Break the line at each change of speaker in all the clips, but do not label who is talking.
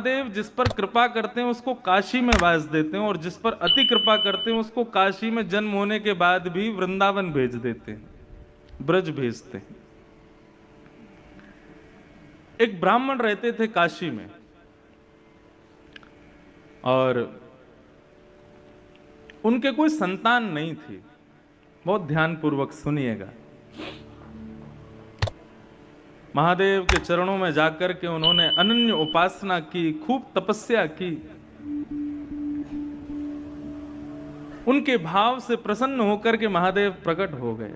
महादेव जिस पर कृपा करते हैं उसको काशी में वास देते हैं, और जिस पर अति कृपा करते हैं उसको काशी में जन्म होने के बाद भी वृंदावन भेज देते हैं, ब्रज भेजते हैं। एक ब्राह्मण रहते थे काशी में, और उनके कोई संतान नहीं थी। बहुत ध्यानपूर्वक सुनिएगा। महादेव के चरणों में जाकर के उन्होंने अनन्य उपासना की, खूब तपस्या की। उनके भाव से प्रसन्न होकर के महादेव प्रकट हो गए,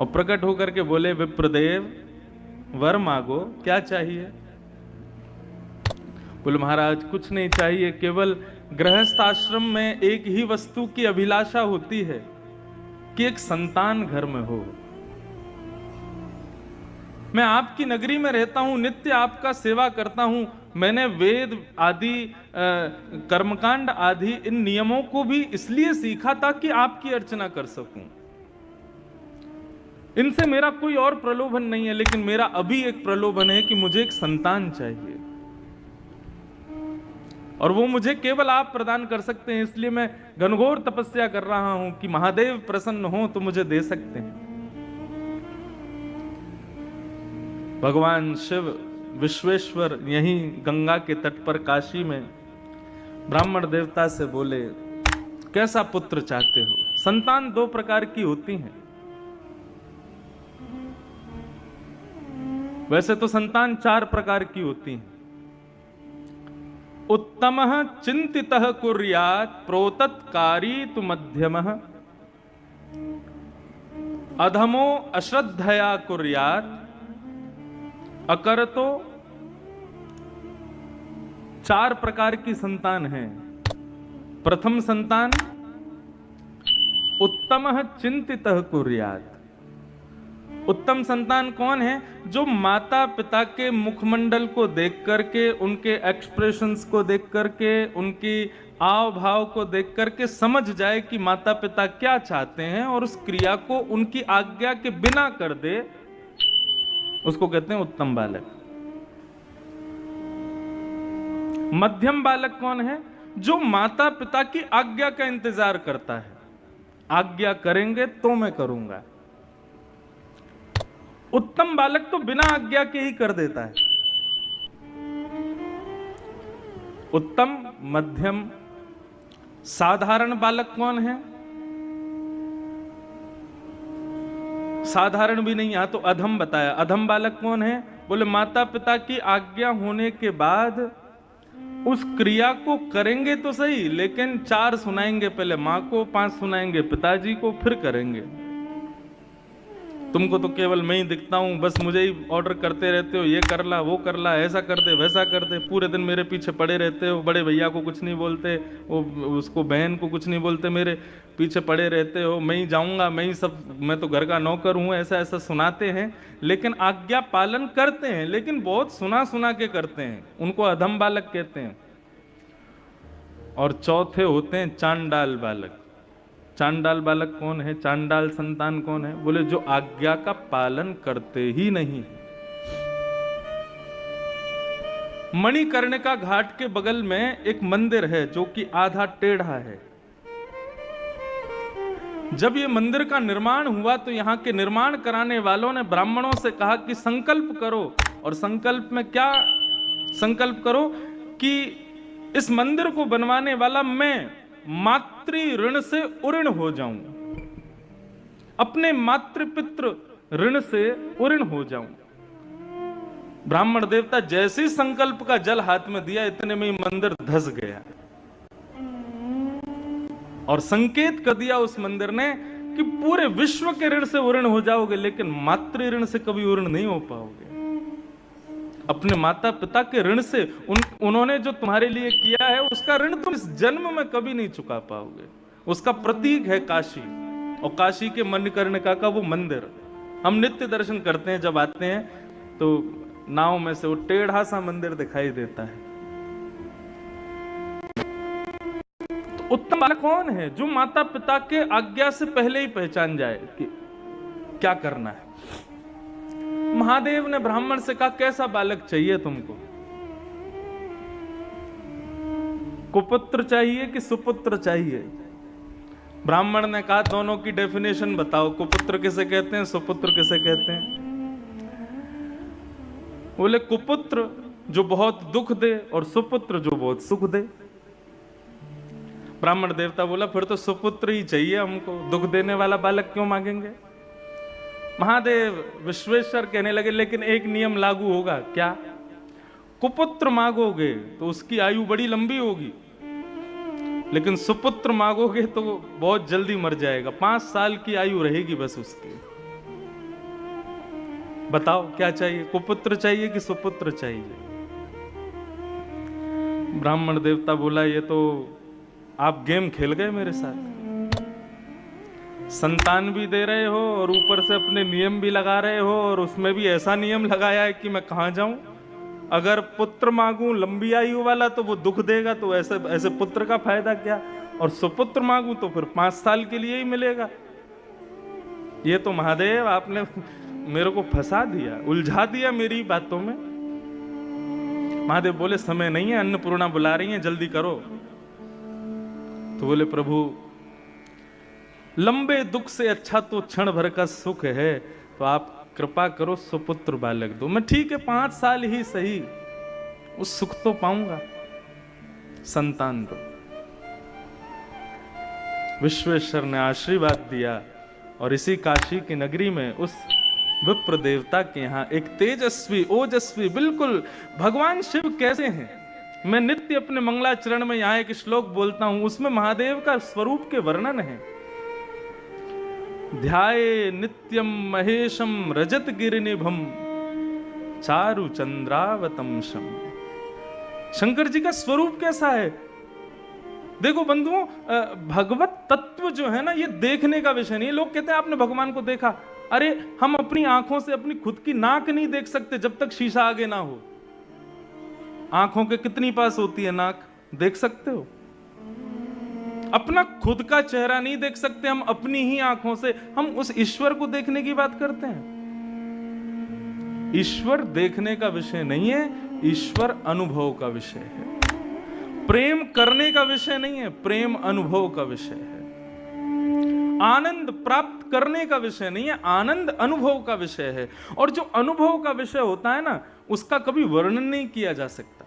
और प्रकट होकर के बोले, विप्रदेव वर मांगो, क्या चाहिए? बोले, महाराज कुछ नहीं चाहिए, केवल गृहस्थ आश्रम में एक ही वस्तु की अभिलाषा होती है कि एक संतान घर में हो। मैं आपकी नगरी में रहता हूं, नित्य आपका सेवा करता हूं। मैंने वेद आदि कर्मकांड आदि इन नियमों को भी इसलिए सीखा ताकि आपकी अर्चना कर सकूं। इनसे मेरा कोई और प्रलोभन नहीं है, लेकिन मेरा अभी एक प्रलोभन है कि मुझे एक संतान चाहिए, और वो मुझे केवल आप प्रदान कर सकते हैं। इसलिए मैं घनघोर तपस्या कर रहा हूं कि महादेव प्रसन्न हो तो मुझे दे सकते हैं। भगवान शिव विश्वेश्वर यहीं गंगा के तट पर काशी में ब्राह्मण देवता से बोले, कैसा पुत्र चाहते हो? संतान दो प्रकार की होती हैं। वैसे तो संतान चार प्रकार की होती हैं। उत्तमः चिंतितः कुर्यात् प्रोतत्कारी तु मध्यमः, अधमो अश्रद्धया कुर्यात् अकरतो। चार प्रकार की संतान है। प्रथम संतान उत्तमः चिंतितः कुर्यात्। उत्तम संतान कौन है? जो माता पिता के मुखमंडल को देख करके, उनके एक्सप्रेशंस को देख करके, उनकी आव भाव को देख करके समझ जाए कि माता पिता क्या चाहते हैं, और उस क्रिया को उनकी आज्ञा के बिना कर दे, उसको कहते हैं उत्तम बालक। मध्यम बालक कौन है? जो माता पिता की आज्ञा का इंतजार करता है। आज्ञा करेंगे तो मैं करूंगा। उत्तम बालक तो बिना आज्ञा के ही कर देता है। उत्तम, मध्यम, साधारण बालक कौन है? साधारण भी नहीं, यहां तो अधम बताया। अधम बालक कौन है? बोले, माता पिता की आज्ञा होने के बाद उस क्रिया को करेंगे तो सही, लेकिन 4 सुनाएंगे, पहले मां को, 5 सुनाएंगे पिताजी को, फिर करेंगे। तुमको तो केवल मैं ही दिखता हूं, बस मुझे ही ऑर्डर करते रहते हो, ये कर ला, वो कर ला, ऐसा कर दे, वैसा कर दे, पूरे दिन मेरे पीछे पड़े रहते हो। बड़े भैया को कुछ नहीं बोलते, वो उसको बहन को कुछ नहीं बोलते, मेरे पीछे पड़े रहते हो, मैं ही जाऊंगा, मैं ही सब, मैं तो घर का नौकर हूं, ऐसा ऐसा सुनाते हैं। लेकिन आज्ञा पालन करते हैं, लेकिन बहुत सुना सुना के करते हैं। उनको अधम बालक कहते हैं। और चौथे होते हैं चांडाल बालक। चांडाल बालक कौन है? चांडाल संतान कौन है? बोले, जो आज्ञा का पालन करते ही नहीं। मणिकर्णिका घाट के बगल में एक मंदिर है जो कि आधा टेढ़ा है। जब ये मंदिर का निर्माण हुआ तो यहाँ के निर्माण कराने वालों ने ब्राह्मणों से कहा कि संकल्प करो। और संकल्प में क्या संकल्प करो? कि इस मंदिर को बनवाने वाला मैं मातृ ऋण से उऋण हो जाऊं, अपने मातृपितृ ऋण से उऋण हो जाऊं। ब्राह्मण देवता जैसे ही संकल्प का जल हाथ में दिया, इतने में ही मंदिर धस गया, और संकेत कर दिया उस मंदिर ने कि पूरे विश्व के ऋण से उऋण हो जाओगे, लेकिन मातृ ऋण से कभी उऋण नहीं हो पाओगे। अपने माता पिता के ऋण से, उन्होंने जो तुम्हारे लिए किया है उसका ऋण तुम इस जन्म में कभी नहीं चुका पाओगे। उसका प्रतीक है काशी, और काशी के मणिकर्णिका का वो मंदिर हम नित्य दर्शन करते हैं। जब आते हैं तो नाव में से वो टेढ़ा सा मंदिर दिखाई देता है। तो उत्तम बालक कौन है? जो माता पिता के आज्ञा से पहले ही पहचान जाए कि क्या करना है। महादेव ने ब्राह्मण से कहा, कैसा बालक चाहिए तुमको? कुपुत्र चाहिए कि सुपुत्र चाहिए? ब्राह्मण ने कहा दोनों की डेफिनेशन बताओ, कुपुत्र किसे कहते हैं, सुपुत्र किसे कहते हैं? बोले कुपुत्र जो बहुत दुख दे और सुपुत्र जो बहुत सुख दे। ब्राह्मण देवता बोला फिर तो सुपुत्र ही चाहिए हमको, दुख देने वाला बालक क्यों मांगेंगे? महादेव विश्वेश्वर कहने लगे लेकिन एक नियम लागू होगा। क्या? कुपुत्र मांगोगे तो उसकी आयु बड़ी लंबी होगी, लेकिन सुपुत्र मांगोगे तो बहुत जल्दी मर जाएगा, 5 साल की आयु रहेगी बस उसकी। बताओ क्या चाहिए, कुपुत्र चाहिए कि सुपुत्र चाहिए? ब्राह्मण देवता बोला ये तो आप गेम खेल गए मेरे साथ, संतान भी दे रहे हो और ऊपर से अपने नियम भी लगा रहे हो, और उसमें भी ऐसा नियम लगाया है कि मैं कहां जाऊं। अगर पुत्र मांगूं लंबी आयु वाला तो वो दुख देगा, तो ऐसे ऐसे पुत्र का फायदा क्या, और सुपुत्र मांगूं तो फिर 5 साल के लिए ही मिलेगा। ये तो महादेव आपने मेरे को फंसा दिया, उलझा दिया मेरी बातों में। महादेव बोले समय नहीं है, अन्नपूर्णा बुला रही हैं, जल्दी करो। तो बोले प्रभु लंबे दुख से अच्छा तो क्षण भर का सुख है, तो आप कृपा करो सुपुत्र बालक दो। मैं ठीक है 5 साल ही सही, उस सुख तो पाऊंगा, संतान दो। विश्वेश्वर ने आशीर्वाद दिया और इसी काशी की नगरी में उस विप्र देवता के यहाँ एक तेजस्वी ओजस्वी बिल्कुल भगवान शिव कैसे हैं, मैं नित्य अपने मंगलाचरण में यहाँ एक श्लोक बोलता हूं, उसमें महादेव का स्वरूप के वर्णन है। ध्याये नित्यम महेशम रजत गिरिनिभम चारु चंद्रावतंशम। शंकर जी का स्वरूप कैसा है? देखो बंधुओं, भगवत तत्व जो है ना, ये देखने का विषय नहीं है। लोग कहते हैं आपने भगवान को देखा, अरे हम अपनी आंखों से अपनी खुद की नाक नहीं देख सकते जब तक शीशा आगे ना हो। आंखों के कितनी पास होती है नाक, देख सकते हो? अपना खुद का चेहरा नहीं देख सकते हम अपनी ही आंखों से, हम उस ईश्वर को देखने की बात करते हैं। ईश्वर देखने का विषय नहीं है, ईश्वर अनुभव का विषय है। प्रेम करने का विषय नहीं है, प्रेम अनुभव का विषय है। आनंद प्राप्त करने का विषय नहीं है, आनंद अनुभव का विषय है। और जो अनुभव का विषय होता है ना, उसका कभी वर्णन नहीं किया जा सकता।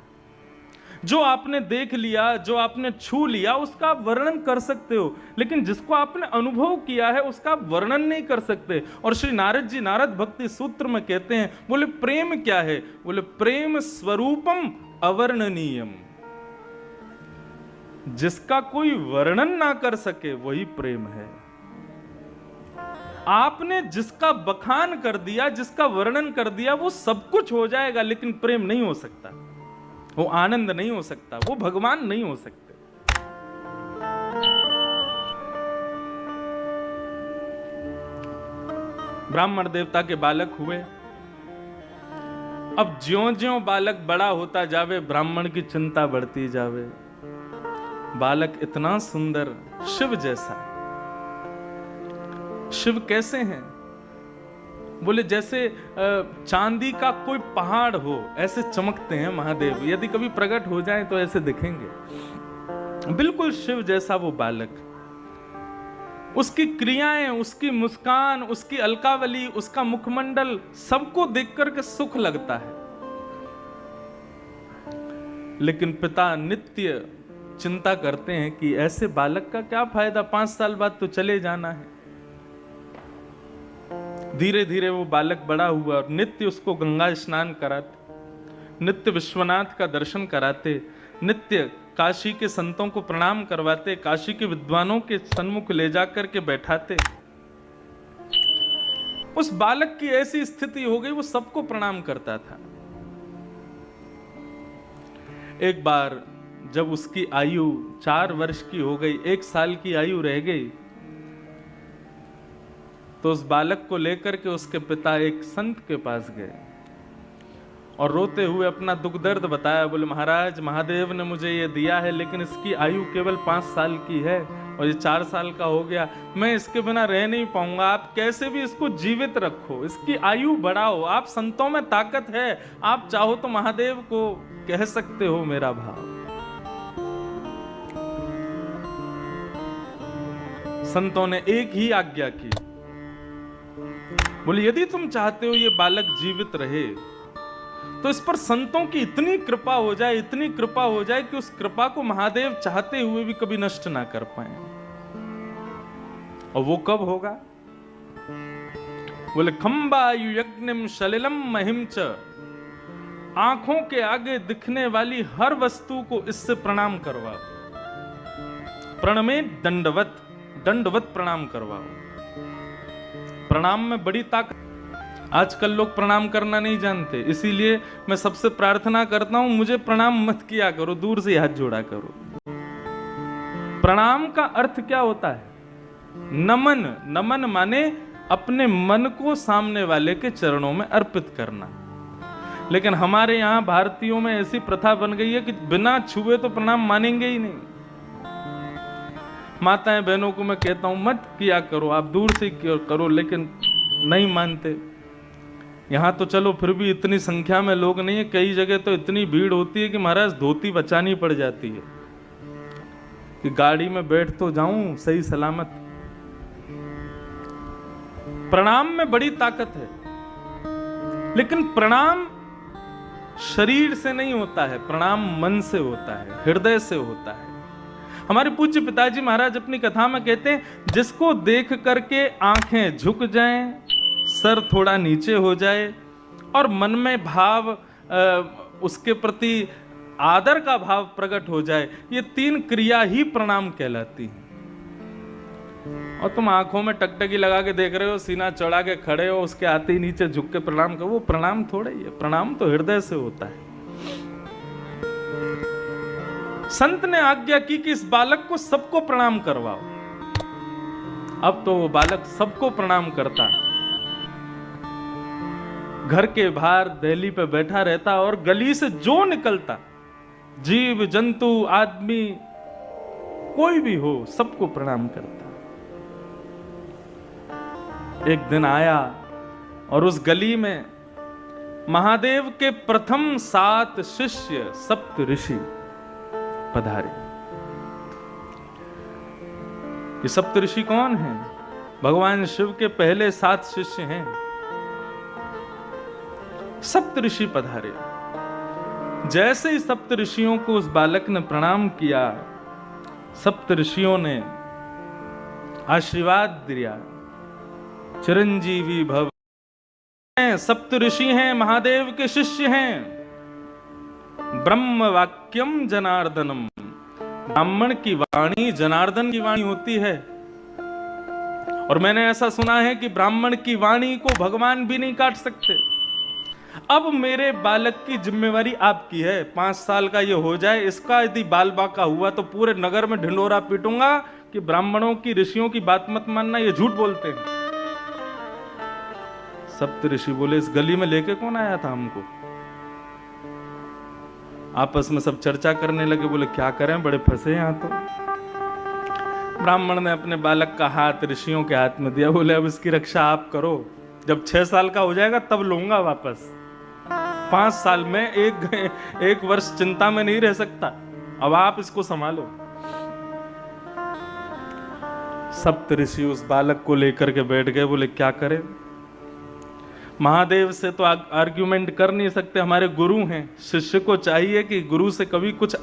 जो आपने देख लिया, जो आपने छू लिया, उसका आप वर्णन कर सकते हो, लेकिन जिसको आपने अनुभव किया है उसका आप वर्णन नहीं कर सकते। और श्री नारद जी नारद भक्ति सूत्र में कहते हैं, बोले प्रेम क्या है? बोले प्रेम स्वरूपम अवर्णनीयम। जिसका कोई वर्णन ना कर सके वही प्रेम है। आपने जिसका बखान कर दिया, जिसका वर्णन कर दिया, वो सब कुछ हो जाएगा, लेकिन प्रेम नहीं हो सकता, वो आनंद नहीं हो सकता, वो भगवान नहीं हो सकते। ब्राह्मण देवता के बालक हुए। अब ज्यों-ज्यों बालक बड़ा होता जावे, ब्राह्मण की चिंता बढ़ती जावे। बालक इतना सुंदर, शिव जैसा। शिव कैसे हैं? बोले जैसे चांदी का कोई पहाड़ हो, ऐसे चमकते हैं महादेव। यदि कभी प्रकट हो जाए तो ऐसे दिखेंगे, बिल्कुल शिव जैसा वो बालक। उसकी क्रियाएं, उसकी मुस्कान, उसकी अलकावली, उसका मुखमंडल, सबको देख करके सुख लगता है। लेकिन पिता नित्य चिंता करते हैं कि ऐसे बालक का क्या फायदा, 5 साल बाद तो चले जाना है। धीरे धीरे वो बालक बड़ा हुआ और नित्य उसको गंगा स्नान कराते, नित्य विश्वनाथ का दर्शन कराते, नित्य काशी के संतों को प्रणाम करवाते, काशी के विद्वानों के सन्मुख ले जाकर के बैठाते। उस बालक की ऐसी स्थिति हो गई, वो सबको प्रणाम करता था। एक बार जब उसकी आयु 4 वर्ष की हो गई, 1 साल की आयु रह गई, तो उस बालक को लेकर के उसके पिता एक संत के पास गए और रोते हुए अपना दुख दर्द बताया। बोले महाराज, महादेव ने मुझे ये दिया है, लेकिन इसकी आयु केवल 5 साल की है और ये 4 साल का हो गया, मैं इसके बिना रह नहीं पाऊंगा। आप कैसे भी इसको जीवित रखो, इसकी आयु बढ़ाओ। आप संतों में ताकत है, आप चाहो तो महादेव को कह सकते हो मेरा भाव। संतों ने एक ही आज्ञा की, बोले यदि तुम चाहते हो ये बालक जीवित रहे तो इस पर संतों की इतनी कृपा हो जाए, इतनी कृपा हो जाए कि उस कृपा को महादेव चाहते हुए भी कभी नष्ट ना कर पाए। और वो कब होगा? बोले खंबायु यज्ञम सलिलम महिम च, आंखों के आगे दिखने वाली हर वस्तु को इससे प्रणाम करवाओ। प्रणमे दंडवत, दंडवत प्रणाम करवाओ। प्रणाम में बड़ी ताकत। आजकल लोग प्रणाम करना नहीं जानते, इसीलिए मैं सबसे प्रार्थना करता हूं, मुझे प्रणाम मत किया करो, दूर से हाथ जोड़ा करो। प्रणाम का अर्थ क्या होता है? नमन। नमन माने अपने मन को सामने वाले के चरणों में अर्पित करना। लेकिन हमारे यहां भारतीयों में ऐसी प्रथा बन गई है कि बिना छुए तो प्रणाम मानेंगे ही नहीं। माताएं बहनों को मैं कहता हूं मत किया करो, आप दूर से करो, लेकिन नहीं मानते। यहां तो चलो फिर भी इतनी संख्या में लोग नहीं है, कई जगह तो इतनी भीड़ होती है कि महाराज धोती बचानी पड़ जाती है कि गाड़ी में बैठ तो जाऊं सही सलामत। प्रणाम में बड़ी ताकत है, लेकिन प्रणाम शरीर से नहीं होता है, प्रणाम मन से होता है, हृदय से होता है। हमारे पूज्य पिताजी महाराज अपनी कथा में कहते हैं, जिसको देख करके आंखें झुक जाएं, सर थोड़ा नीचे हो जाए और मन में भाव उसके प्रति आदर का भाव प्रकट हो जाए, ये 3 क्रिया ही प्रणाम कहलाती है। और तुम आंखों में टकटकी लगा के देख रहे हो, सीना चढ़ा के खड़े हो, उसके आते ही नीचे झुक के प्रणाम करो, वो प्रणाम थोड़ा ही है। प्रणाम तो हृदय से होता है। संत ने आज्ञा की कि इस बालक को सबको प्रणाम करवाओ। अब तो वो बालक सबको प्रणाम करता, घर के बाहर दहली पे बैठा रहता और गली से जो निकलता, जीव जंतु आदमी कोई भी हो, सबको प्रणाम करता। एक दिन आया और उस गली में महादेव के प्रथम 7 शिष्य, सप्त ऋषि पधारे। ये सप्त ऋषि कौन हैं? भगवान शिव के पहले 7 शिष्य हैं। सप्त ऋषि पधारे। जैसे ही सप्त ऋषियों को उस बालक ने प्रणाम किया, सप्त ऋषियों ने आशीर्वाद दिया, चिरंजीवी भव। सप्त ऋषि हैं, महादेव के शिष्य हैं। ब्रह्म वाक्यम जनार्दनम, ब्राह्मण की वाणी जनार्दन की वाणी होती है। और मैंने ऐसा सुना है कि ब्राह्मण की वाणी को भगवान भी नहीं काट सकते। अब मेरे बालक की जिम्मेवारी आपकी है, 5 साल का ये हो जाए, इसका यदि बाल बाका हुआ तो पूरे नगर में ढिंडोरा पीटूंगा कि ब्राह्मणों की, ऋषियों की बात मत मानना, ये झूठ बोलते हैं। सप्त ऋषि बोले, इस गली में लेके कौन आया था हमको? आपस में सब चर्चा करने लगे, बोले क्या करें, बड़े फंसे यहां तो। ब्राह्मण ने अपने बालक का हाथ ऋषियों के हाथ में दिया, बोले अब इसकी रक्षा आप करो, जब 6 साल का हो जाएगा तब लूंगा वापस। 5 साल में एक वर्ष चिंता में नहीं रह सकता, अब आप इसको संभालो। सप्त ऋषि उस बालक को लेकर के बैठ गए, बोले क्या करें, महादेव से तो आर्ग्यूमेंट कर नहीं सकते, हमारे गुरु हैं। शिष्य को चाहिए कि गुरु से कभी कुछ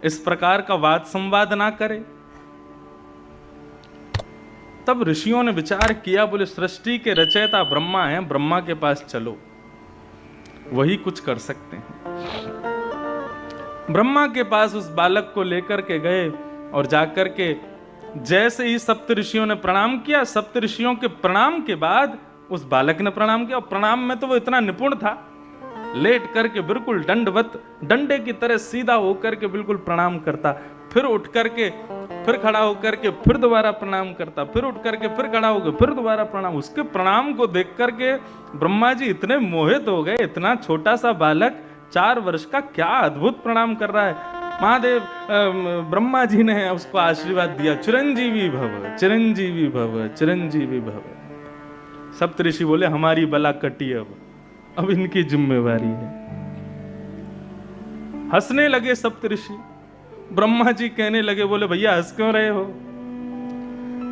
इस प्रकार का वाद संवाद ना करे। तब ऋषियों ने विचार किया, बोले सृष्टि के रचयिता ब्रह्मा हैं, ब्रह्मा के पास चलो, वही कुछ कर सकते हैं। ब्रह्मा के पास उस बालक को लेकर के गए और जाकर के जैसे ही सप्त ऋषियों ने प्रणाम किया, सप्त ऋषियों के प्रणाम के बाद उस बालक ने प्रणाम किया। और प्रणाम में तो वो इतना निपुण था, लेट करके बिल्कुल दंडवत, डंडे की तरह सीधा होकर के बिल्कुल प्रणाम करता, फिर उठ करके फिर खड़ा होकर के फिर दोबारा प्रणाम करता, फिर उठ करके फिर खड़ा होकर फिर दोबारा प्रणाम। उसके प्रणाम को देख करके ब्रह्मा जी इतने मोहित हो गए, इतना छोटा सा बालक 4 वर्ष का क्या अद्भुत प्रणाम कर रहा है। महादेव ब्रह्मा जी ने उसको आशीर्वाद दिया, चिरंजीवी भव, चिरंजीवी भव, चिरंजीवी भव। सप्त ऋषि बोले हमारी बला कटी, अब इनकी जिम्मेवारी है। हंसने लगे सप्त ऋषि। ब्रह्मा जी कहने लगे, बोले भैया हंस क्यों रहे हो?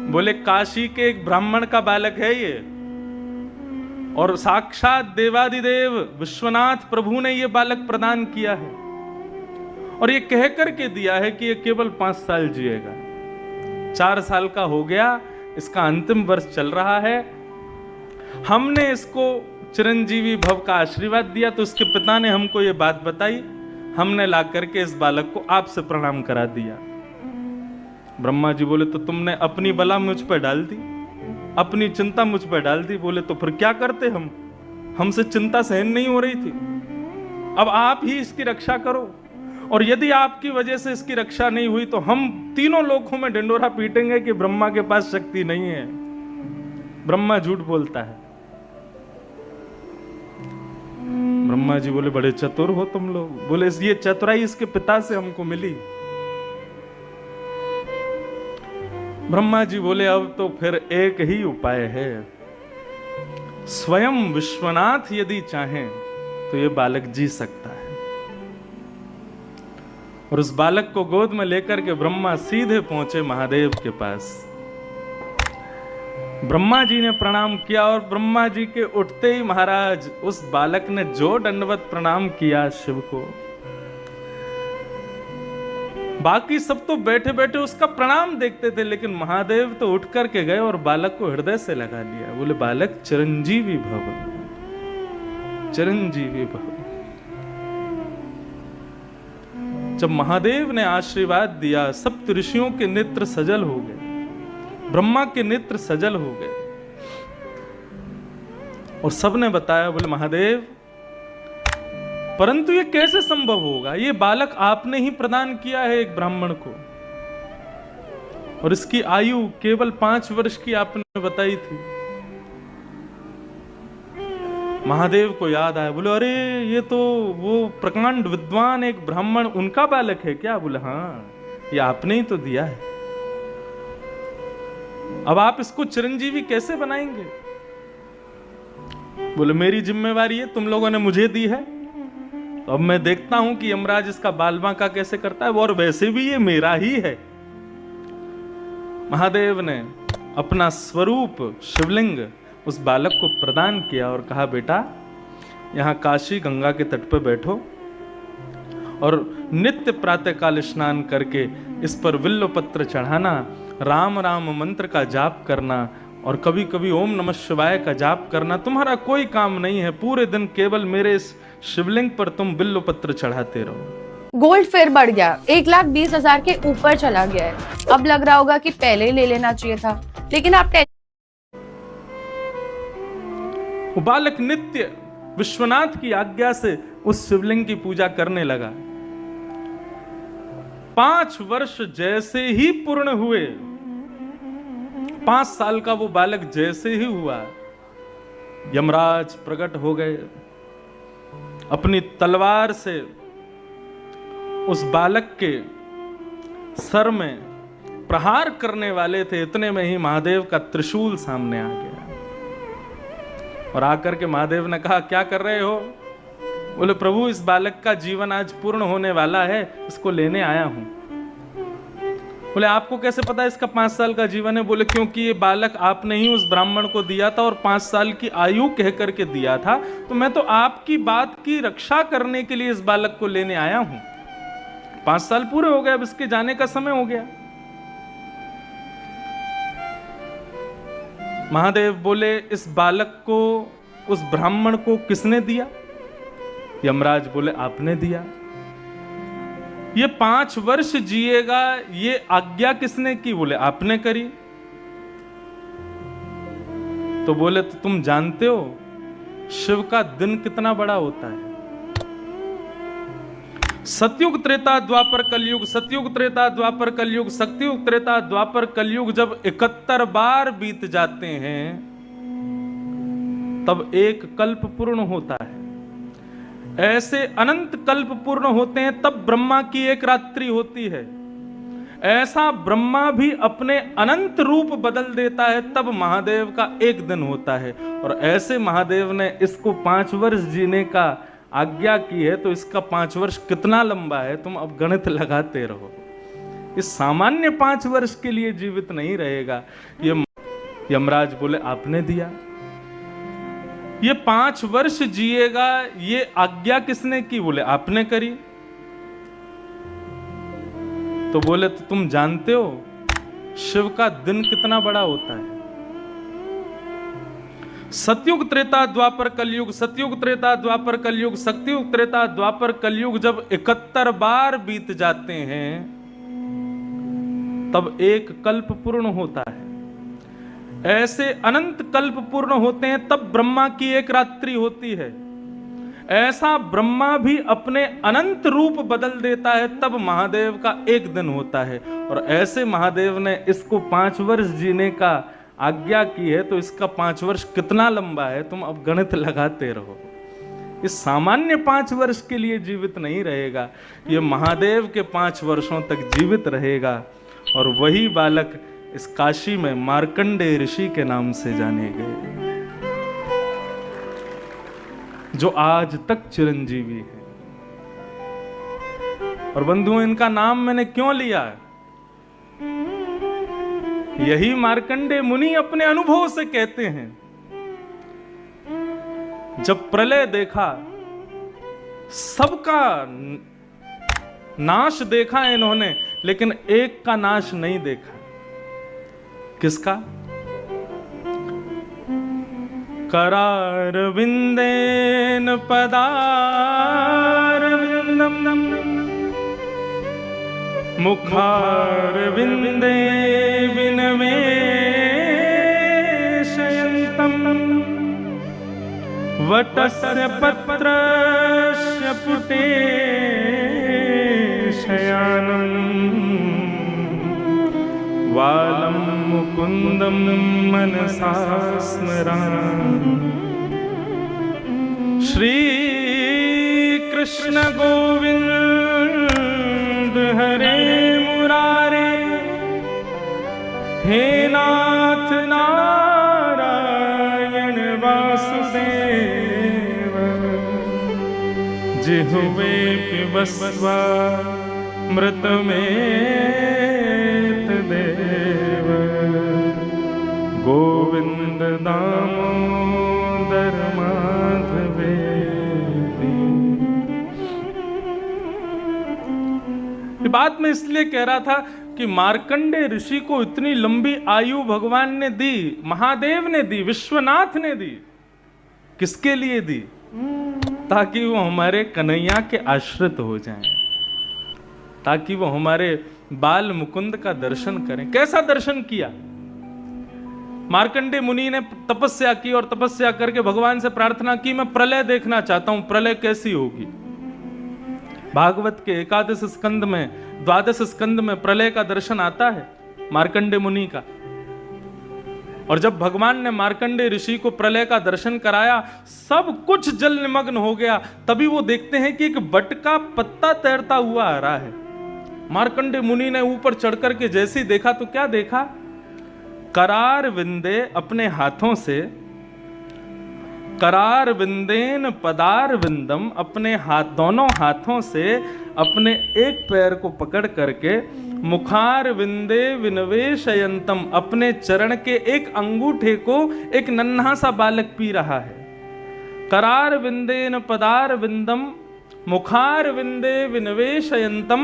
बोले काशी के एक ब्राह्मण का बालक है ये, और साक्षात देवादिदेव विश्वनाथ प्रभु ने ये बालक प्रदान किया है, और ये कह करके दिया है कि ये केवल 5 साल जिएगा। 4 साल का हो गया, इसका अंतिम वर्ष चल रहा है। हमने इसको चिरंजीवी भव का आशीर्वाद दिया, तो उसके पिता ने हमको ये बात बताई, हमने ला करके इस बालक को आपसे प्रणाम करा दिया। ब्रह्मा जी बोले तो तुमने अपनी बला मुझ पर डाल दी, अपनी चिंता मुझ पर डाल दी। बोले तो फिर क्या करते हम, हमसे चिंता सहन नहीं हो रही थी, अब आप ही इसकी रक्षा करो, और यदि आपकी वजह से इसकी रक्षा नहीं हुई तो हम तीनों लोकों में ढिंडोरा पीटेंगे कि ब्रह्मा के पास शक्ति नहीं है, ब्रह्मा झूठ बोलता है। ब्रह्मा जी बोले बड़े चतुर हो तुम लोग। बोले ये चतुराई इसके पिता से हमको मिली। ब्रह्मा जी बोले अब तो फिर एक ही उपाय है, स्वयं विश्वनाथ यदि चाहें तो ये बालक जी सकता है। और उस बालक को गोद में लेकर के ब्रह्मा सीधे पहुंचे महादेव के पास। ब्रह्मा जी ने प्रणाम किया, और ब्रह्मा जी के उठते ही महाराज उस बालक ने जो दंडवत प्रणाम किया शिव को, बाकी सब तो बैठे बैठे उसका प्रणाम देखते थे, लेकिन महादेव तो उठ करके गए और बालक को हृदय से लगा लिया। बोले बालक चिरंजीवी भव, चिरंजीवी भव। जब महादेव ने आशीर्वाद दिया, सप्त ऋषियों के नेत्र सजल हो गए, ब्रह्मा के नेत्र सजल हो गए, और सबने बताया बोले महादेव परंतु ये कैसे संभव होगा, ये बालक आपने ही प्रदान किया है एक ब्राह्मण को, और इसकी आयु केवल 5 वर्ष की आपने बताई थी। महादेव को याद आया, बोले अरे ये तो वो प्रकांड विद्वान एक ब्राह्मण उनका बालक है क्या? बोले हाँ, ये आपने ही तो दिया है, अब आप इसको चिरंजीवी कैसे बनाएंगे? बोले मेरी जिम्मेवारी है, तुम लोगों ने मुझे दी है, तो अब मैं देखता हूं कि यमराज इसका बाल बांका कैसे करता है, और वैसे भी ये मेरा ही है। महादेव ने अपना स्वरूप शिवलिंग उस बालक को प्रदान किया और कहा बेटा यहां काशी गंगा के तट पर बैठो और नित्य प्रातःकाल स्नान करके इस पर विल्व पत्र चढ़ाना, राम राम मंत्र का जाप करना और कभी कभी ओम नमः शिवाय का जाप करना। तुम्हारा कोई काम नहीं है, पूरे दिन केवल मेरे इस शिवलिंग पर तुम बिल्व पत्र चढ़ाते रहो।
गोल्ड फिर बढ़ गया, 1,20,000 के ऊपर चला गया है। अब लग रहा होगा कि पहले ही ले लेना चाहिए था, लेकिन आप
वो बालक नित्य विश्वनाथ की आज्ञा से उस शिवलिंग की पूजा करने लगा। 5 वर्ष जैसे ही पूर्ण हुए, 5 साल का वो बालक जैसे ही हुआ, यमराज प्रकट हो गए, अपनी तलवार से उस बालक के सर में प्रहार करने वाले थे। इतने में ही महादेव का त्रिशूल सामने आ गया और आकर के महादेव ने कहा क्या कर रहे हो? बोले प्रभु इस बालक का जीवन आज पूर्ण होने वाला है, इसको लेने आया हूं। बोले आपको कैसे पता इसका 5 साल का जीवन है? बोले क्योंकि ये बालक आपने ही उस ब्राह्मण को दिया था और 5 साल की आयु कह करके दिया था, तो मैं तो आपकी बात की रक्षा करने के लिए इस बालक को लेने आया हूं। 5 साल पूरे हो गए, अब इसके जाने का समय हो गया। महादेव बोले इस बालक को उस ब्राह्मण को किसने दिया? यमराज बोले आपने दिया। ये 5 वर्ष जिएगा, ये आज्ञा किसने की? बोले आपने करी। तो बोले तो तुम जानते हो शिव का दिन कितना बड़ा होता है? सतयुग त्रेता द्वापर कलयुग, सतयुग त्रेता द्वापर कलयुग, सतयुग त्रेता द्वापर कलयुग जब 71 बार बीत जाते हैं तब एक कल्प पूर्ण होता है। ऐसे अनंत कल्प पूर्ण होते हैं तब ब्रह्मा की एक रात्रि होती है। ऐसा ब्रह्मा भी अपने अनंत रूप बदल देता है तब महादेव का एक दिन होता है। और ऐसे महादेव ने इसको 5 वर्ष जीने का आज्ञा की है, तो इसका 5 वर्ष कितना लंबा है तुम अब गणित लगाते रहो। इस सामान्य 5 वर्ष के लिए जीवित नहीं रहेगा। ये यमराज बोले आपने दिया, ये 5 वर्ष जिएगा, ये आज्ञा किसने की? बोले आपने करी। तो बोले तो तुम जानते हो शिव का दिन कितना बड़ा होता है? सतयुग त्रेता द्वापर कलयुग, सतयुग त्रेता द्वापर कलयुग, सतयुग त्रेता द्वापर कलयुग जब 71 बार बीत जाते हैं तब एक कल्प पूर्ण होता है। ऐसे अनंत कल्प पूर्ण होते हैं तब ब्रह्मा की एक रात्रि होती है। ऐसा ब्रह्मा भी अपने अनंत रूप बदल देता है तब महादेव का एक दिन होता है। और ऐसे महादेव ने इसको 5 वर्ष जीने का आज्ञा की है, तो इसका 5 वर्ष कितना लंबा है तुम अब गणित लगाते रहो। इस सामान्य 5 वर्ष के लिए जीवित नहीं रहेगा, ये महादेव के 5 वर्षों तक जीवित रहेगा। और वही बालक इस काशी में मार्कंडेय ऋषि के नाम से जाने गए, जो आज तक चिरंजीवी है। और बंधुओं, इनका नाम मैंने क्यों लिया है? यही मार्कंडेय मुनि अपने अनुभव से कहते हैं। जब प्रलय देखा, सबका नाश देखा इन्होंने, लेकिन एक का नाश नहीं देखा। किसका? करार विंदेन पदार विंदम मुखार विंदे विनवेशयन्तम वटस्य पत्रस्य पुटे शयानम् वालं मुकुन्दं मनसा स्मरामि। श्री कृष्ण गोविंद हरे मुरारे, हे नाथ नारायण वासुदेव, जिह्वे पिबस्वा मृतमेत देव, गोविंद दामोदर माधवेति। ये बात मैं इसलिए कह रहा था कि मार्कंडेय ऋषि को इतनी लंबी आयु भगवान ने दी, महादेव ने दी, विश्वनाथ ने दी। किसके लिए दी? ताकि वो हमारे कन्हैया के आश्रित हो जाएं, ताकि वो हमारे बाल मुकुंद का दर्शन करें। कैसा दर्शन किया? मार्कंडेय मुनि ने तपस्या की और तपस्या करके भगवान से प्रार्थना की, मैं प्रलय देखना चाहता हूं, प्रलय कैसी होगी। भागवत के 11 स्कंद में, 12 स्कंद में प्रलय का दर्शन आता है मार्कंडेय मुनि का। और जब भगवान ने मार्कंडेय ऋषि को प्रलय का दर्शन कराया, सब कुछ जल निमग्न हो गया। तभी वो देखते हैं कि एक बट का पत्ता तैरता हुआ आ रहा है। मार्कंडेय मुनि ने ऊपर चढ़कर के जैसे ही देखा तो क्या देखा? करार विंदे, अपने हाथों से, करार विंदेन पदार विंदम, अपने हाथ, दोनों हाथों से अपने एक पैर को पकड़ करके, मुखार विंदे विनवेशयंतम, अपने चरण के एक अंगूठे को एक नन्हा सा बालक पी रहा है। करार विंदेन पदार विंदम मुखार विंदे विनवेशयंतम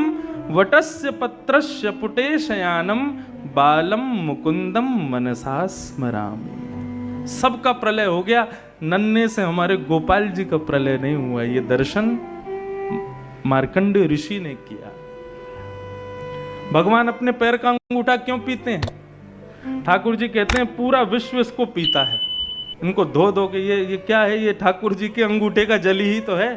वटस्य पत्रस्य पुटे शयानम बालम मुकुंदम मनसा स्मरामि। सबका प्रलय हो गया, नन्हे से हमारे गोपाल जी का प्रलय नहीं हुआ। ये दर्शन मार्कंडेय ऋषि ने किया। भगवान अपने पैर का अंगूठा क्यों पीते हैं? ठाकुर जी कहते हैं पूरा विश्व इसको पीता है। इनको धो धो के ये क्या है? ये ठाकुर जी के अंगूठे का जली ही तो है।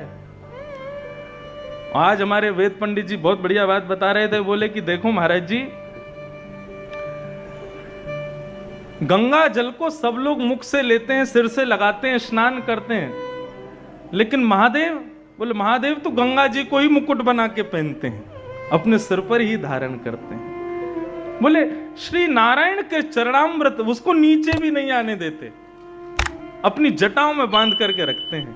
आज हमारे वेद पंडित जी बहुत बढ़िया बात बता रहे थे। बोले कि देखो महाराज जी, गंगा जल को सब लोग मुख से लेते हैं, सिर से लगाते हैं, स्नान करते हैं, लेकिन महादेव, बोले महादेव तो गंगा जी को ही मुकुट बना के पहनते हैं, अपने सिर पर ही धारण करते हैं। बोले श्री नारायण के चरणामृत उसको नीचे भी नहीं आने देते, अपनी जटाओं में बांध करके रखते हैं।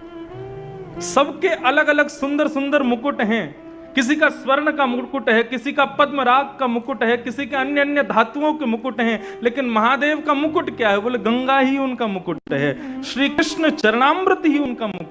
सबके अलग अलग सुंदर सुंदर मुकुट हैं, किसी का स्वर्ण का मुकुट है, किसी का पद्मराग का मुकुट है, किसी के अन्य अन्य धातुओं के मुकुट हैं, लेकिन महादेव का मुकुट क्या है? बोले गंगा ही उनका मुकुट है, श्री कृष्ण चरणामृत ही उनका मुकुट